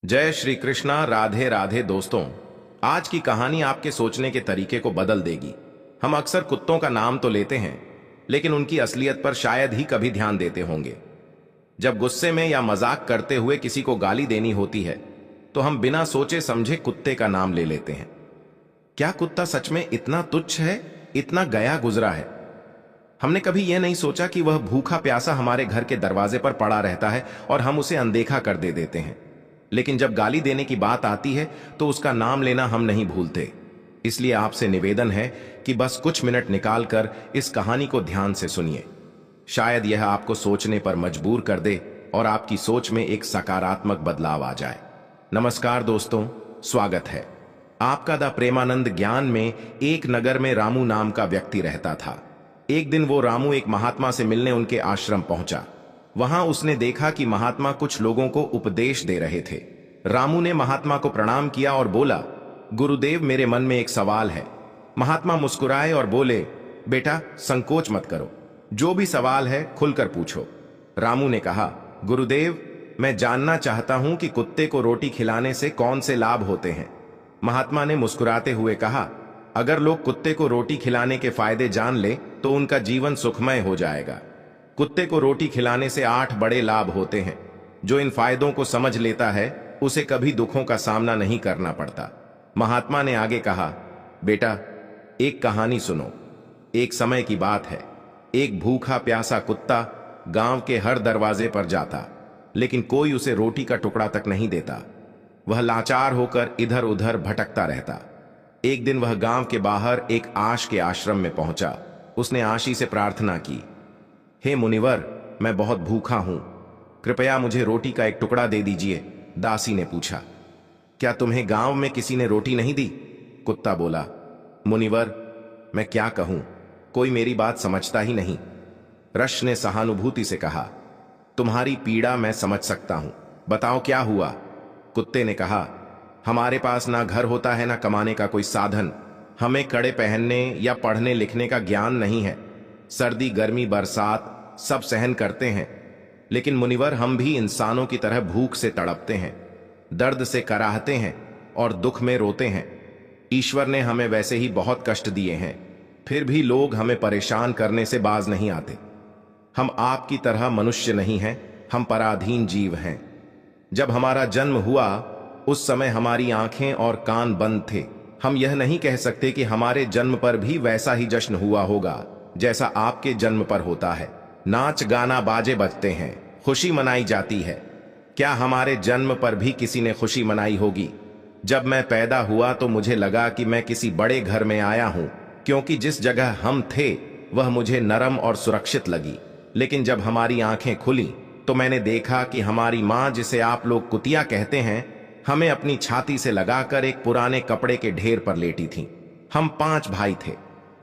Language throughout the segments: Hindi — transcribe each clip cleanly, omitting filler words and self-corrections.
जय श्री कृष्णा। राधे राधे दोस्तों, आज की कहानी आपके सोचने के तरीके को बदल देगी। हम अक्सर कुत्तों का नाम तो लेते हैं, लेकिन उनकी असलियत पर शायद ही कभी ध्यान देते होंगे। जब गुस्से में या मजाक करते हुए किसी को गाली देनी होती है तो हम बिना सोचे समझे कुत्ते का नाम ले लेते हैं। क्या कुत्ता सच में इतना तुच्छ है, इतना गया गुजरा है? हमने कभी यह नहीं सोचा कि वह भूखा प्यासा हमारे घर के दरवाजे पर पड़ा रहता है और हम उसे अनदेखा कर देते हैं। लेकिन जब गाली देने की बात आती है तो उसका नाम लेना हम नहीं भूलते। इसलिए आपसे निवेदन है कि बस कुछ मिनट निकालकर इस कहानी को ध्यान से सुनिए। शायद यह आपको सोचने पर मजबूर कर दे और आपकी सोच में एक सकारात्मक बदलाव आ जाए। नमस्कार दोस्तों, स्वागत है आपका द प्रेमानंद ज्ञान में। एक नगर में रामू नाम का व्यक्ति रहता था। एक दिन वो रामू एक महात्मा से मिलने उनके आश्रम पहुंचा। वहां उसने देखा कि महात्मा कुछ लोगों को उपदेश दे रहे थे। रामू ने महात्मा को प्रणाम किया और बोला, गुरुदेव, मेरे मन में एक सवाल है। महात्मा मुस्कुराए और बोले, बेटा संकोच मत करो, जो भी सवाल है खुलकर पूछो। रामू ने कहा, गुरुदेव, मैं जानना चाहता हूं कि कुत्ते को रोटी खिलाने से कौन से लाभ होते हैं। महात्मा ने मुस्कुराते हुए कहा, अगर लोग कुत्ते को रोटी खिलाने के फायदे जान ले तो उनका जीवन सुखमय हो जाएगा। कुत्ते को रोटी खिलाने से 8 बड़े लाभ होते हैं। जो इन फायदों को समझ लेता है उसे कभी दुखों का सामना नहीं करना पड़ता। महात्मा ने आगे कहा, बेटा एक कहानी सुनो। एक समय की बात है, एक भूखा प्यासा कुत्ता गांव के हर दरवाजे पर जाता, लेकिन कोई उसे रोटी का टुकड़ा तक नहीं देता। वह लाचार होकर इधर उधर भटकता रहता। एक दिन वह गांव के बाहर एक आश के आश्रम में पहुंचा। उसने आशी से प्रार्थना की, हे मुनिवर, मैं बहुत भूखा हूं, कृपया मुझे रोटी का एक टुकड़ा दे दीजिए। दासी ने पूछा, क्या तुम्हें गांव में किसी ने रोटी नहीं दी? कुत्ता बोला, मुनिवर, मैं क्या कहूं, कोई मेरी बात समझता ही नहीं। रश ने सहानुभूति से कहा, तुम्हारी पीड़ा मैं समझ सकता हूं, बताओ क्या हुआ? कुत्ते ने कहा, हमारे पास ना घर होता है ना कमाने का कोई साधन। हमें कड़े पहनने या पढ़ने लिखने का ज्ञान नहीं है। सर्दी गर्मी बरसात सब सहन करते हैं, लेकिन मुनिवर हम भी इंसानों की तरह भूख से तड़पते हैं, दर्द से कराहते हैं और दुख में रोते हैं। ईश्वर ने हमें वैसे ही बहुत कष्ट दिए हैं, फिर भी लोग हमें परेशान करने से बाज नहीं आते। हम आपकी तरह मनुष्य नहीं हैं, हम पराधीन जीव हैं। जब हमारा जन्म हुआ उस समय हमारी आंखें और कान बंद थे। हम यह नहीं कह सकते कि हमारे जन्म पर भी वैसा ही जश्न हुआ होगा जैसा आपके जन्म पर होता है। नाच गाना बाजे बजते हैं, खुशी मनाई जाती है। क्या हमारे जन्म पर भी किसी ने खुशी मनाई होगी? जब मैं पैदा हुआ तो मुझे लगा कि मैं किसी बड़े घर में आया हूं, क्योंकि जिस जगह हम थे वह मुझे नरम और सुरक्षित लगी। लेकिन जब हमारी आंखें खुली तो मैंने देखा कि हमारी माँ, जिसे आप लोग कुतिया कहते हैं, हमें अपनी छाती से लगाकर एक पुराने कपड़े के ढेर पर लेटी थी। हम 5 भाई थे,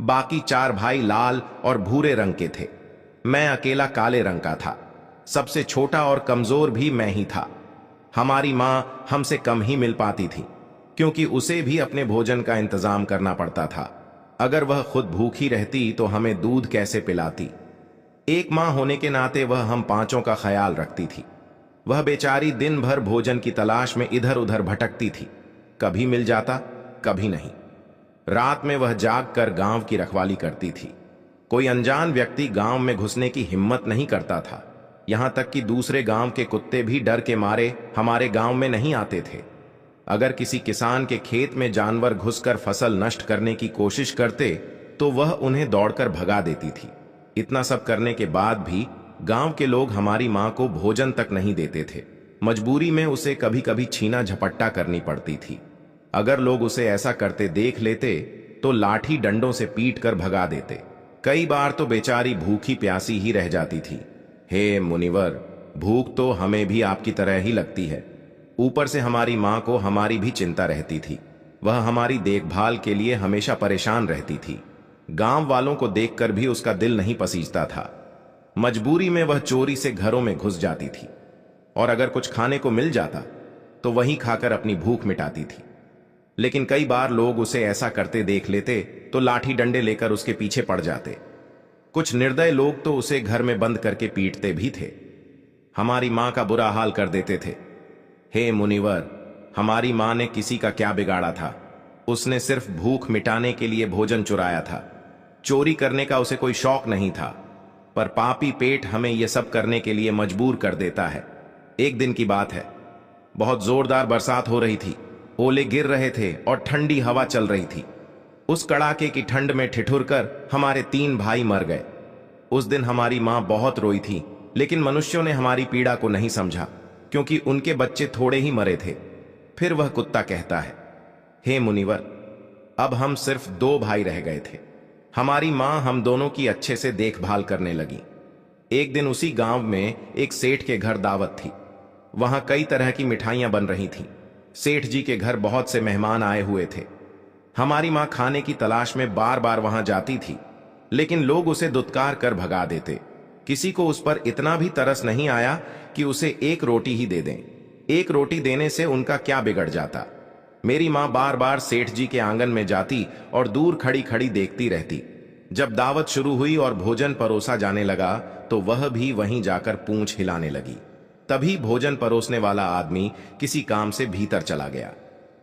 बाकी 4 भाई लाल और भूरे रंग के थे। मैं अकेला काले रंग का था। सबसे छोटा और कमजोर भी मैं ही था। हमारी माँ हमसे कम ही मिल पाती थी, क्योंकि उसे भी अपने भोजन का इंतजाम करना पड़ता था। अगर वह खुद भूखी रहती तो हमें दूध कैसे पिलाती? एक माँ होने के नाते वह हम 5 का ख्याल रखती थी। वह बेचारी दिन भर भोजन की तलाश में इधर उधर भटकती थी, कभी मिल जाता कभी नहीं। रात में वह जाग कर गांव की रखवाली करती थी। कोई अनजान व्यक्ति गांव में घुसने की हिम्मत नहीं करता था। यहां तक कि दूसरे गांव के कुत्ते भी डर के मारे हमारे गांव में नहीं आते थे। अगर किसी किसान के खेत में जानवर घुसकर फसल नष्ट करने की कोशिश करते तो वह उन्हें दौड़कर भगा देती थी। इतना सब करने के बाद भी गांव के लोग हमारी मां को भोजन तक नहीं देते थे। मजबूरी में उसे कभी कभी छीना झपट्टा करनी पड़ती थी। अगर लोग उसे ऐसा करते देख लेते तो लाठी डंडों से पीट कर भगा देते। कई बार तो बेचारी भूखी प्यासी ही रह जाती थी। हे मुनिवर, भूख तो हमें भी आपकी तरह ही लगती है। ऊपर से हमारी माँ को हमारी भी चिंता रहती थी। वह हमारी देखभाल के लिए हमेशा परेशान रहती थी। गांव वालों को देखकर भी उसका दिल नहीं पसीजता था। मजबूरी में वह चोरी से घरों में घुस जाती थी, और अगर कुछ खाने को मिल जाता तो वही खाकर अपनी भूख मिटाती थी। लेकिन कई बार लोग उसे ऐसा करते देख लेते तो लाठी डंडे लेकर उसके पीछे पड़ जाते। कुछ निर्दय लोग तो उसे घर में बंद करके पीटते भी थे। हमारी मां का बुरा हाल कर देते थे। हे मुनिवर, हमारी मां ने किसी का क्या बिगाड़ा था। उसने सिर्फ भूख मिटाने के लिए भोजन चुराया था। चोरी करने का उसे कोई शौक नहीं था, पर पापी पेट हमें यह सब करने के लिए मजबूर कर देता है। एक दिन की बात है, बहुत जोरदार बरसात हो रही थी। ओले गिर रहे थे और ठंडी हवा चल रही थी। उस कड़ाके की ठंड में ठिठुर कर हमारे 3 भाई मर गए। उस दिन हमारी मां बहुत रोई थी, लेकिन मनुष्यों ने हमारी पीड़ा को नहीं समझा, क्योंकि उनके बच्चे थोड़े ही मरे थे। फिर वह कुत्ता कहता है, हे मुनिवर, अब हम सिर्फ 2 भाई रह गए थे। हमारी मां हम दोनों की अच्छे से देखभाल करने लगी। एक दिन उसी गांव में एक सेठ के घर दावत थी। वहां कई तरह की मिठाइयां बन रही थीं। सेठ जी के घर बहुत से मेहमान आए हुए थे। हमारी मां खाने की तलाश में बार बार वहां जाती थी, लेकिन लोग उसे दुत्कार कर भगा देते। किसी को उस पर इतना भी तरस नहीं आया कि उसे एक रोटी ही दे दें। एक रोटी देने से उनका क्या बिगड़ जाता। मेरी मां बार बार सेठ जी के आंगन में जाती और दूर खड़ी खड़ी देखती रहती। जब दावत शुरू हुई और भोजन परोसा जाने लगा, तो वह भी वहीं जाकर पूंछ हिलाने लगी। तभी भोजन परोसने वाला आदमी किसी काम से भीतर चला गया।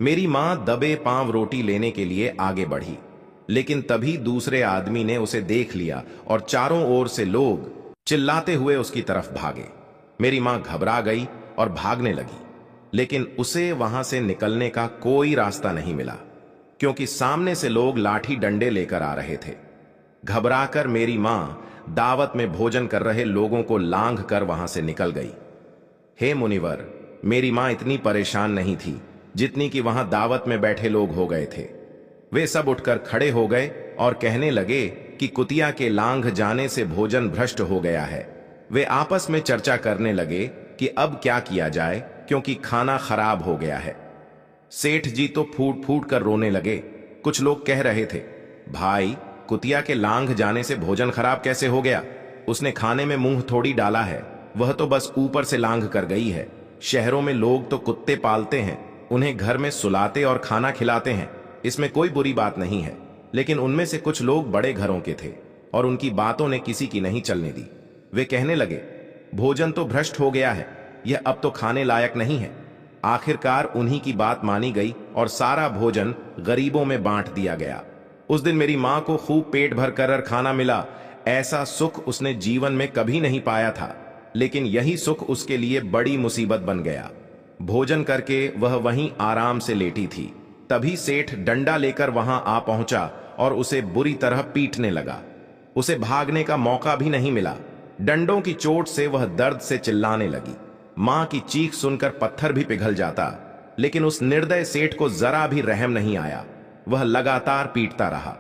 मेरी मां दबे पांव रोटी लेने के लिए आगे बढ़ी, लेकिन तभी दूसरे आदमी ने उसे देख लिया और चारों ओर से लोग चिल्लाते हुए उसकी तरफ भागे। मेरी मां घबरा गई और भागने लगी, लेकिन उसे वहां से निकलने का कोई रास्ता नहीं मिला, क्योंकि सामने से लोग लाठी डंडे लेकर आ रहे थे। घबराकर मेरी मां दावत में भोजन कर रहे लोगों को लांघ कर वहां से निकल गई। हे मुनिवर, मेरी मां इतनी परेशान नहीं थी जितनी कि वहां दावत में बैठे लोग हो गए थे। वे सब उठकर खड़े हो गए और कहने लगे कि कुतिया के लांघ जाने से भोजन भ्रष्ट हो गया है। वे आपस में चर्चा करने लगे कि अब क्या किया जाए, क्योंकि खाना खराब हो गया है। सेठ जी तो फूट फूट कर रोने लगे। कुछ लोग कह रहे थे, भाई, कुतिया के लांघ जाने से भोजन खराब कैसे हो गया? उसने खाने में मुंह थोड़ी डाला है, वह तो बस ऊपर से लांघ कर गई है। शहरों में लोग तो कुत्ते पालते हैं, उन्हें घर में सुलाते और खाना खिलाते हैं, इसमें कोई बुरी बात नहीं है। लेकिन उनमें से कुछ लोग बड़े घरों के थे और उनकी बातों ने किसी की नहीं चलने दी। वे कहने लगे, भोजन तो भ्रष्ट हो गया है, यह अब तो खाने लायक नहीं है। आखिरकार उन्हीं की बात मानी गई और सारा भोजन गरीबों में बांट दिया गया। उस दिन मेरी मां को खूब पेट भर कर खाना मिला। ऐसा सुख उसने जीवन में कभी नहीं पाया था, लेकिन यही सुख उसके लिए बड़ी मुसीबत बन गया। भोजन करके वह वहीं आराम से लेटी थी। तभी सेठ डंडा लेकर वहां आ पहुंचा और उसे बुरी तरह पीटने लगा। उसे भागने का मौका भी नहीं मिला। डंडों की चोट से वह दर्द से चिल्लाने लगी। मां की चीख सुनकर पत्थर भी पिघल जाता, लेकिन उस निर्दय सेठ को जरा भी रहम नहीं आया। वह लगातार पीटता रहा।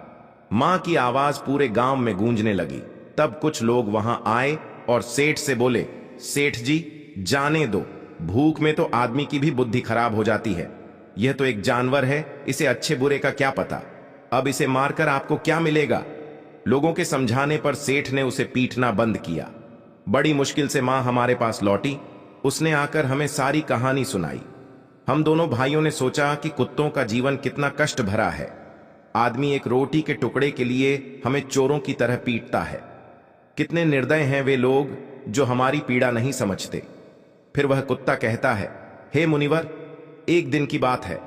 मां की आवाज पूरे गांव में गूंजने लगी। तब कुछ लोग वहां आए और सेठ से बोले, सेठ जी, जाने दो, भूख में तो आदमी की भी बुद्धि खराब हो जाती है। यह तो एक जानवर है, इसे अच्छे बुरे का क्या पता। अब इसे मारकर आपको क्या मिलेगा? लोगों के समझाने पर सेठ ने उसे पीटना बंद किया। बड़ी मुश्किल से मां हमारे पास लौटी। उसने आकर हमें सारी कहानी सुनाई। हम दोनों भाइयों ने सोचा कि कुत्तों का जीवन कितना कष्ट भरा है। आदमी एक रोटी के टुकड़े के लिए हमें चोरों की तरह पीटता है। कितने निर्दय हैं वे लोग जो हमारी पीड़ा नहीं समझते। फिर वह कुत्ता कहता है, हे मुनिवर, एक दिन की बात है।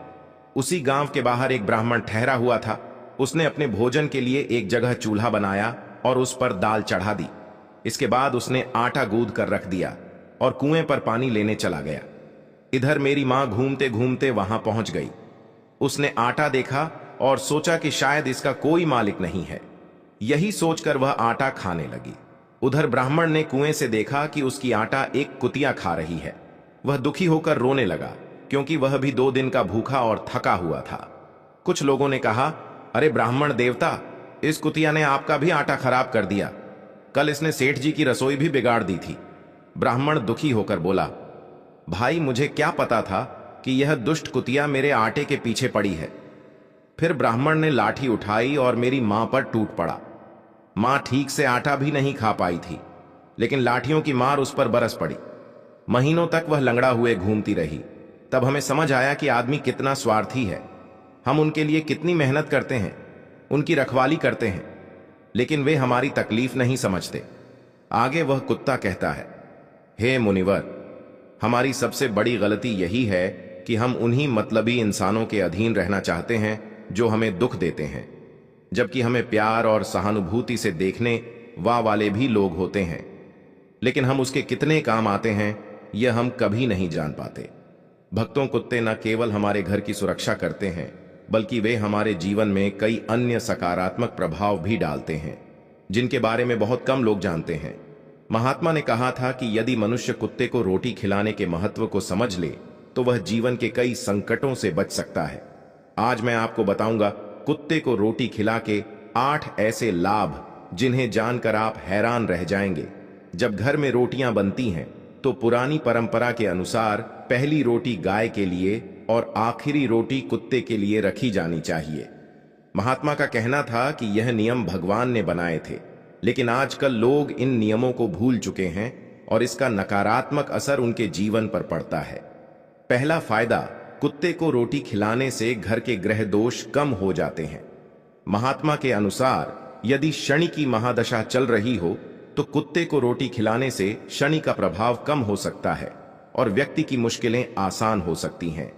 उसी गांव के बाहर एक ब्राह्मण ठहरा हुआ था। उसने अपने भोजन के लिए एक जगह चूल्हा बनाया और उस पर दाल चढ़ा दी। इसके बाद उसने आटा गूंद कर रख दिया और कुएं पर पानी लेने चला गया। इधर मेरी मां घूमते घूमते वहां पहुंच गई। उसने आटा देखा और सोचा कि शायद इसका कोई मालिक नहीं है। यही सोचकर वह आटा खाने लगी। उधर ब्राह्मण ने कुएं से देखा कि उसकी आटा एक कुतिया खा रही है। वह दुखी होकर रोने लगा, क्योंकि वह भी 2 दिन का भूखा और थका हुआ था। कुछ लोगों ने कहा, अरे ब्राह्मण देवता, इस कुतिया ने आपका भी आटा खराब कर दिया। कल इसने सेठ जी की रसोई भी बिगाड़ दी थी। ब्राह्मण दुखी होकर बोला, भाई, मुझे क्या पता था कि यह दुष्ट कुतिया मेरे आटे के पीछे पड़ी है। फिर ब्राह्मण ने लाठी उठाई और मेरी मां पर टूट पड़ा। मां ठीक से आटा भी नहीं खा पाई थी, लेकिन लाठियों की मार उस पर बरस पड़ी। महीनों तक वह लंगड़ा हुए घूमती रही। तब हमें समझ आया कि आदमी कितना स्वार्थी है। हम उनके लिए कितनी मेहनत करते हैं, उनकी रखवाली करते हैं, लेकिन वे हमारी तकलीफ नहीं समझते। आगे वह कुत्ता कहता है, हे मुनिवर, हमारी सबसे बड़ी गलती यही है कि हम उन्हीं मतलबी इंसानों के अधीन रहना चाहते हैं जो हमें दुख देते हैं, जबकि हमें प्यार और सहानुभूति से देखने वाले भी लोग होते हैं, लेकिन हम उसके कितने काम आते हैं यह हम कभी नहीं जान पाते। भक्तों कुत्ते न केवल हमारे घर की सुरक्षा करते हैं, बल्कि वे हमारे जीवन में कई अन्य सकारात्मक प्रभाव भी डालते हैं जिनके बारे में बहुत कम लोग जानते हैं। महात्मा ने कहा था कि यदि मनुष्य कुत्ते को रोटी खिलाने के महत्व को समझ ले तो वह जीवन के कई संकटों से बच सकता है। आज मैं आपको बताऊंगा कुत्ते को रोटी खिला के 8 ऐसे लाभ जिन्हें जानकर आप हैरान रह जाएंगे। जब घर में रोटियां बनती हैं तो पुरानी परंपरा के अनुसार पहली रोटी गाय के लिए और आखिरी रोटी कुत्ते के लिए रखी जानी चाहिए। महात्मा का कहना था कि यह नियम भगवान ने बनाए थे, लेकिन आजकल लोग इन नियमों को भूल चुके हैं और इसका नकारात्मक असर उनके जीवन पर पड़ता है। पहला फायदा, कुत्ते को रोटी खिलाने से घर के ग्रह दोष कम हो जाते हैं। महात्मा के अनुसार यदि शनि की महादशा चल रही हो तो कुत्ते को रोटी खिलाने से शनि का प्रभाव कम हो सकता है और व्यक्ति की मुश्किलें आसान हो सकती हैं।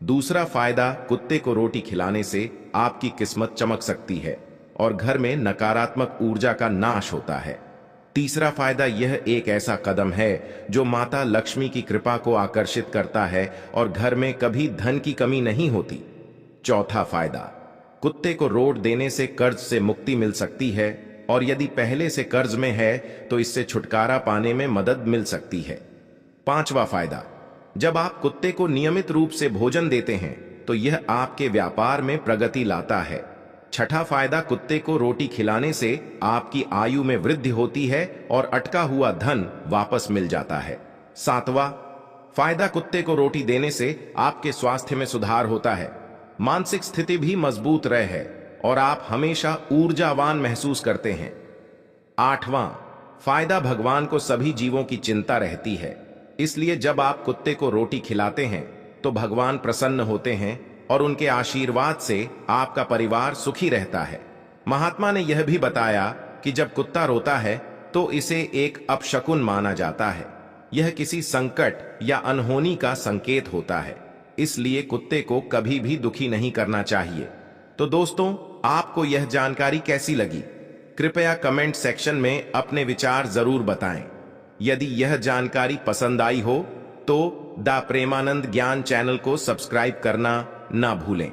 दूसरा फायदा, कुत्ते को रोटी खिलाने से आपकी किस्मत चमक सकती है और घर में नकारात्मक ऊर्जा का नाश होता है। तीसरा फायदा, यह एक ऐसा कदम है जो माता लक्ष्मी की कृपा को आकर्षित करता है और घर में कभी धन की कमी नहीं होती। चौथा फायदा, कुत्ते को रोट देने से कर्ज से मुक्ति मिल सकती है और यदि पहले से कर्ज में है तो इससे छुटकारा पाने में मदद मिल सकती है। पांचवा फायदा, जब आप कुत्ते को नियमित रूप से भोजन देते हैं तो यह आपके व्यापार में प्रगति लाता है। छठा फायदा, कुत्ते को रोटी खिलाने से आपकी आयु में वृद्धि होती है और अटका हुआ धन वापस मिल जाता है। सातवां फायदा, कुत्ते को रोटी देने से आपके स्वास्थ्य में सुधार होता है, मानसिक स्थिति भी मजबूत रहे और आप हमेशा ऊर्जावान महसूस करते हैं। आठवां फायदा, भगवान को सभी जीवों की चिंता रहती है, इसलिए जब आप कुत्ते को रोटी खिलाते हैं तो भगवान प्रसन्न होते हैं और उनके आशीर्वाद से आपका परिवार सुखी रहता है। महात्मा ने यह भी बताया कि जब कुत्ता रोता है तो इसे एक अपशकुन माना जाता है। यह किसी संकट या अनहोनी का संकेत होता है, इसलिए कुत्ते को कभी भी दुखी नहीं करना चाहिए। तो दोस्तों, आपको यह जानकारी कैसी लगी? कृपया कमेंट सेक्शन में अपने विचार जरूर बताएं। यदि यह जानकारी पसंद आई हो तो द प्रेमानंद ज्ञान चैनल को सब्सक्राइब करना ना भूलें।